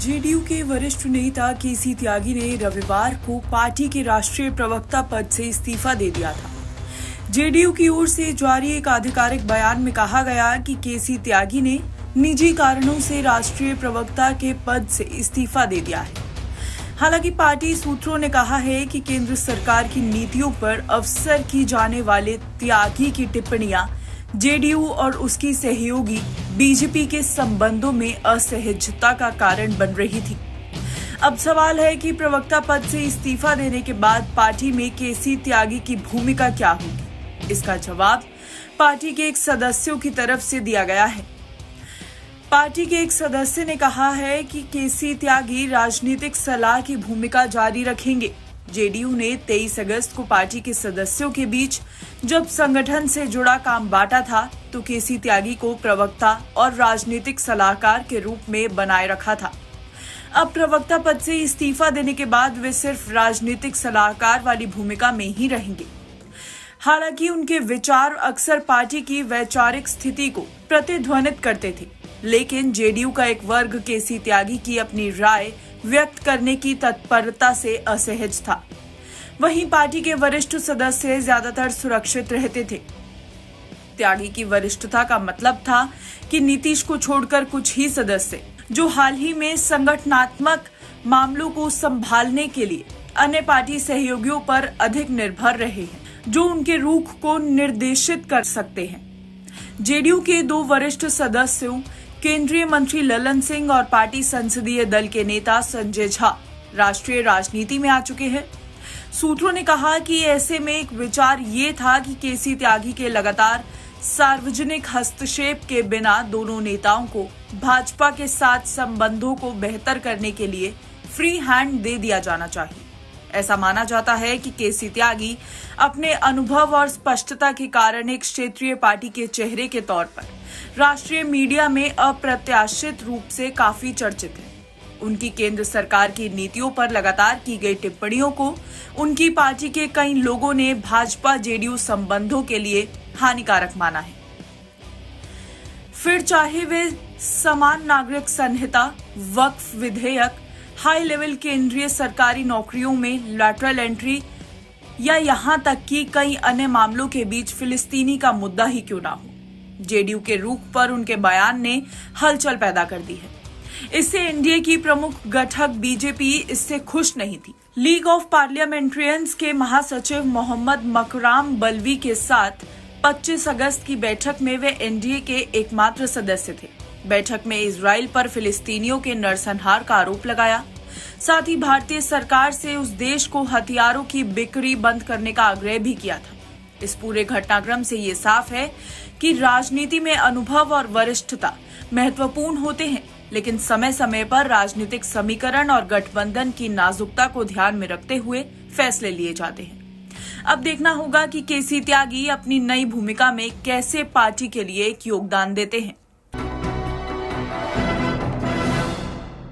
JDU के वरिष्ठ नेता केसी त्यागी ने रविवार को पार्टी के राष्ट्रीय प्रवक्ता पद से इस्तीफा दे दिया था। जेडीयू की ओर से जारी एक आधिकारिक बयान में कहा गया कि केसी त्यागी ने निजी कारणों से राष्ट्रीय प्रवक्ता के पद से इस्तीफा दे दिया है। हालांकि पार्टी सूत्रों ने कहा है कि केंद्र सरकार की नीतियों पर अवसर की जाने वाले त्यागी की टिप्पणियां जेडीयू और उसकी सहयोगी बीजेपी के संबंधों में असहजता का कारण बन रही थी। अब सवाल है कि प्रवक्ता पद से इस्तीफा देने के बाद पार्टी में केसी त्यागी की भूमिका क्या होगी। इसका जवाब पार्टी के एक सदस्यों की तरफ से दिया गया है। पार्टी के एक सदस्य ने कहा है कि केसी त्यागी राजनीतिक सलाह की भूमिका जारी रखेंगे। जेडीयू ने 23 अगस्त को पार्टी के सदस्यों के बीच जब संगठन से जुड़ा काम बांटा था तो केसी त्यागी को प्रवक्ता और राजनीतिक सलाहकार के रूप में बनाए रखा था। अब प्रवक्ता पद से इस्तीफा देने के बाद वे सिर्फ राजनीतिक सलाहकार वाली भूमिका में ही रहेंगे। हालांकि उनके विचार अक्सर पार्टी की वैचारिक स्थिति को प्रतिध्वनित करते थे, लेकिन जेडीयू का एक वर्ग केसी त्यागी की अपनी राय व्यक्त करने की तत्परता से असहज था। वहीं पार्टी के वरिष्ठ सदस्य ज्यादातर सुरक्षित रहते थे। त्यागी की वरिष्ठता का मतलब था कि नीतीश को छोड़कर कुछ ही सदस्य, जो हाल ही में संगठनात्मक मामलों को संभालने के लिए अन्य पार्टी सहयोगियों पर अधिक निर्भर रहे हैं, जो उनके रुख को निर्देशित कर सकते हैं। जेडीयू के 2 वरिष्ठ सदस्यों केंद्रीय मंत्री ललन सिंह और पार्टी संसदीय दल के नेता संजय झा राष्ट्रीय राजनीति में आ चुके हैं। सूत्रों ने कहा कि ऐसे में एक विचार ये था कि केसी त्यागी के लगातार सार्वजनिक हस्तक्षेप के बिना दोनों नेताओं को भाजपा के साथ संबंधों को बेहतर करने के लिए फ्री हैंड दे दिया जाना चाहिए। ऐसा माना जाता है कि केसी त्यागी अपने अनुभव और स्पष्टता के कारण एक क्षेत्रीय पार्टी के चेहरे के तौर पर राष्ट्रीय मीडिया में अप्रत्याशित रूप से काफी चर्चित हैं। उनकी केंद्र सरकार की नीतियों पर लगातार की गई टिप्पणियों को उनकी पार्टी के कई लोगों ने भाजपा जेडीयू संबंधों के लिए हानिकारक माना है। फिर चाहे वे समान नागरिक संहिता, वक्फ विधेयक, हाई लेवल केंद्रीय सरकारी नौकरियों में लैटरल एंट्री या यहां तक कि कई अन्य मामलों के बीच फिलिस्तीनी का मुद्दा ही क्यों ना हो, जेडीयू के रुख पर उनके बयान ने हलचल पैदा कर दी है। इससे एनडीए की प्रमुख गठक बीजेपी इससे खुश नहीं थी। लीग ऑफ पार्लियामेंट्रियंस के महासचिव मोहम्मद मकराम बलवी के साथ 25 अगस्त की बैठक में वे एनडीए के एकमात्र सदस्य थे। बैठक में इजराइल पर फिलिस्तीनियों के नरसंहार का आरोप लगाया। साथ ही भारतीय सरकार से उस देश को हथियारों की बिक्री बंद करने का आग्रह भी किया था। इस पूरे घटनाक्रम से ये साफ है कि राजनीति में अनुभव और वरिष्ठता महत्वपूर्ण होते हैं, लेकिन समय समय पर राजनीतिक समीकरण और गठबंधन की नाजुकता को ध्यान में रखते हुए फैसले लिए जाते हैं। अब देखना होगा कि केसी त्यागी अपनी नई भूमिका में कैसे पार्टी के लिए एक योगदान देते हैं।